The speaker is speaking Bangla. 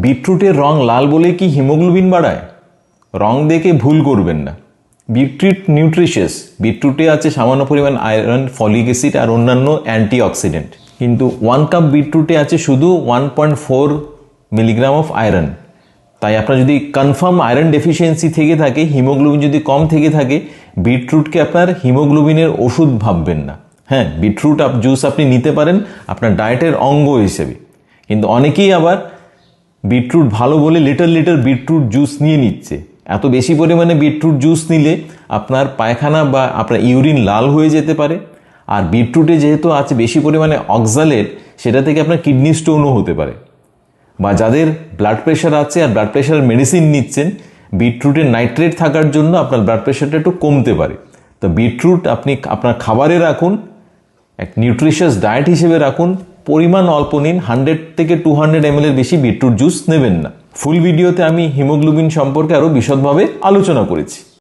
বিটরুটের রং লাল বলে কি হিমোগ্লোবিন বাড়ায়? রং দেখে ভুল করবেন না। বিটরুট নিউট্রিশিয়াস, বিটরুটে আছে সামান্য পরিমাণ আয়রন, ফলিক অ্যাসিড আর অন্যান্য অ্যান্টিঅক্সিডেন্ট, কিন্তু 1 কাপ বিটরুটে আছে শুধু 1.4 মিলিগ্রাম অফ আয়রন। তাই আপনার যদি কনফার্ম আয়রন ডেফিসিয়েন্সি থেকে থাকে, হিমোগ্লোবিন যদি কম থেকে থাকে, বিটরুটকে আপনার হিমোগ্লোবিনের ওষুধ ভাববেন না। হ্যাঁ, বিটরুট জুস আপনি নিতে পারেন আপনার ডায়েটের অঙ্গ হিসেবে, কিন্তু অনেকেই আবার বিটরুট ভালো বলে লিটল বিটরুট জুস নিয়ে নিচ্ছে। এত বেশি পরিমাণে বিটরুট জুস নিলে আপনার পায়খানা বা আপনার ইউরিন লাল হয়ে যেতে পারে। আর বিটরুটে যেহেতু আছে বেশি পরিমাণে অক্সালেট, সেটা থেকে আপনার কিডনি স্টোনও হতে পারে। বা যাদের ব্লাড প্রেশার আছে আর ব্লাড প্রেশারের মেডিসিন নিচ্ছেন, বিটরুটের নাইট্রেট থাকার জন্য আপনার ব্লাড প্রেশারটা একটু কমতে পারে। তো বিটরুট আপনি আপনার খাবারে রাখুন, এক নিউট্রিশিয়াস ডায়েট হিসেবে রাখুন, পরিমাণ অল্প নিন, 100 থেকে 200 ml এর বেশি বিটরুট জুস নেবেন না। ফুল ভিডিওতে আমি হিমোগ্লোবিন সম্পর্কে আরও বিশদভাবে আলোচনা করেছি।